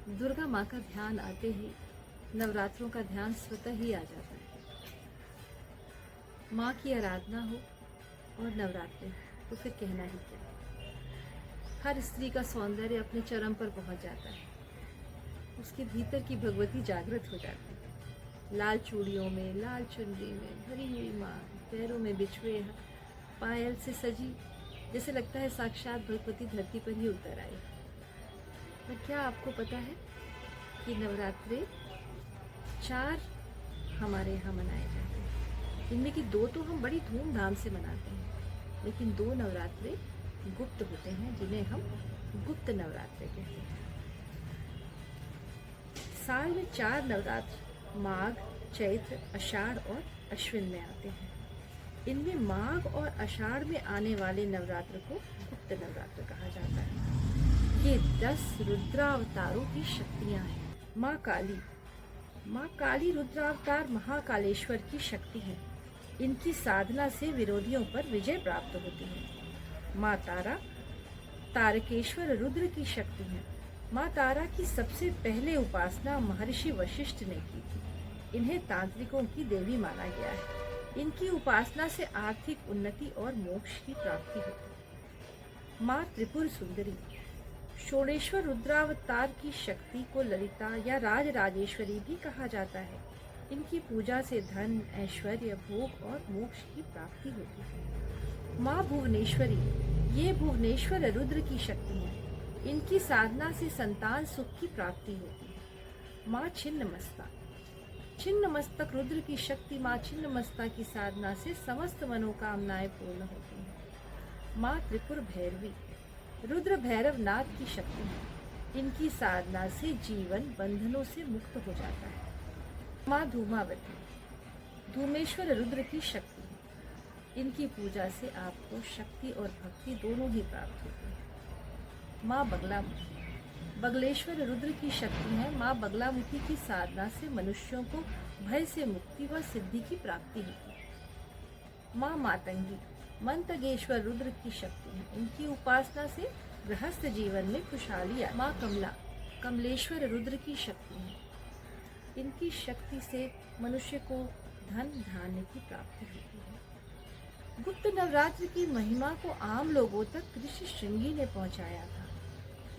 दुर्गा माँ का ध्यान आते ही नवरात्रों का ध्यान स्वतः ही आ जाता है। माँ की आराधना हो और नवरात्रि तो फिर कहना ही क्या। हर स्त्री का सौंदर्य अपने चरम पर पहुंच जाता है। उसके भीतर की भगवती जागृत हो जाती है। लाल चूड़ियों में, लाल चुनरी में भरी हुई माँ, पैरों में बिछुए पायल से सजी, जैसे लगता है साक्षात भगवती धरती पर ही उतर आई। पर क्या आपको पता है कि नवरात्रे 4 हमारे यहाँ मनाए जाते हैं। इनमें की 2 तो हम बड़ी धूमधाम से मनाते हैं, लेकिन 2 नवरात्रे गुप्त होते हैं, जिन्हें हम गुप्त नवरात्रे कहते हैं। साल में 4 नवरात्र माघ, चैत्र, आषाढ़ और अश्विन में आते हैं। इनमें माघ और आषाढ़ में आने वाले नवरात्र को गुप्त नवरात्र कहा जाता है। ये 10 रुद्रावतारों की शक्तियां हैं। माँ काली रुद्रावतार महाकालेश्वर की शक्ति है। इनकी साधना से विरोधियों पर विजय प्राप्त होती है। माँ तारा तारकेश्वर रुद्र की शक्ति है। माँ तारा की सबसे पहले उपासना महर्षि वशिष्ठ ने की थी। इन्हें तांत्रिकों की देवी माना गया है। इनकी उपासना से आर्थिक उन्नति और मोक्ष की प्राप्ति होती है। माँ त्रिपुर सुंदरी षोडेश्वर रुद्रावतार की शक्ति को ललिता या राज राजेश्वरी भी कहा जाता है। इनकी पूजा से धन, ऐश्वर्य, भोग और मोक्ष की प्राप्ति होती है। माँ भुवनेश्वरी, ये भुवनेश्वर रुद्र की शक्ति है। इनकी साधना से संतान सुख की प्राप्ति होती है। माँ छिन्नमस्तक रुद्र की शक्ति। माँ छिन्नमस्ता की साधना से समस्त मनोकामनाएं पूर्ण होती हैं। माँ त्रिपुर भैरवी रुद्र भैरव नाथ की शक्ति है। इनकी साधना से जीवन बंधनों से मुक्त हो जाता है। माँ धूमावती धूमेश्वर रुद्र की शक्ति है। इनकी पूजा से आपको शक्ति और भक्ति दोनों ही प्राप्त होती है। माँ बगलामुखी बगलेश्वर रुद्र की शक्ति है। माँ बगलामुखी की साधना से मनुष्यों को भय से मुक्ति व सिद्धि की प्राप्ति होती है। माँ मातंगी मंतगेश्वर रुद्र की शक्ति है। इनकी उपासना से गृहस्थ जीवन में खुशहाली आती है। माँ कमला कमलेश्वर रुद्र की शक्ति है। इनकी शक्ति से मनुष्य को धन धान्य की प्राप्ति होती है। गुप्त नवरात्र की महिमा को आम लोगों तक ऋषि श्रृंगी ने पहुंचाया था।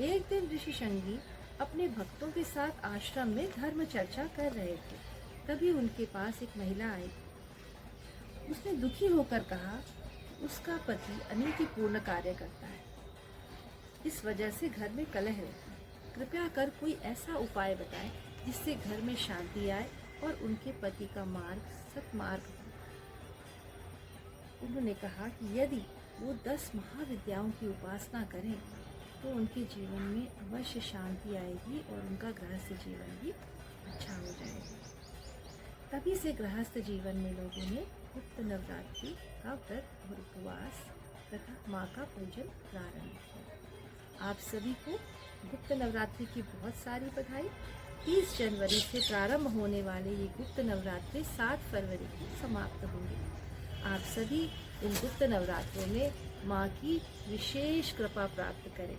एक दिन ऋषि श्रृंगी अपने भक्तों के साथ आश्रम में धर्म चर्चा कर रहे थे। तभी उनके पास एक महिला आई। उसने दुखी होकर कहा, उसका पति अनीतिपूर्ण कार्य करता है, इस वजह से घर में कलह रहती है। कृपया कर कोई ऐसा उपाय बताएं जिससे घर में शांति आए और उनके पति का मार्ग सत्मार्ग हो। उन्होंने कहा कि यदि वो 10 महाविद्याओं की उपासना करें तो उनके जीवन में अवश्य शांति आएगी और उनका गृहस्थ जीवन भी अच्छा हो जाएगा। तभी से गृहस्थ जीवन में लोगों ने गुप्त नवरात्रि का व्रत और उपवास तथा माँ का पूजन प्रारंभ किया। आप सभी को गुप्त नवरात्रि की बहुत सारी बधाई। 30 जनवरी से प्रारंभ होने वाले ये गुप्त नवरात्रि 7 फरवरी को समाप्त होंगे। आप सभी इन गुप्त नवरात्रों में माँ की विशेष कृपा प्राप्त करें।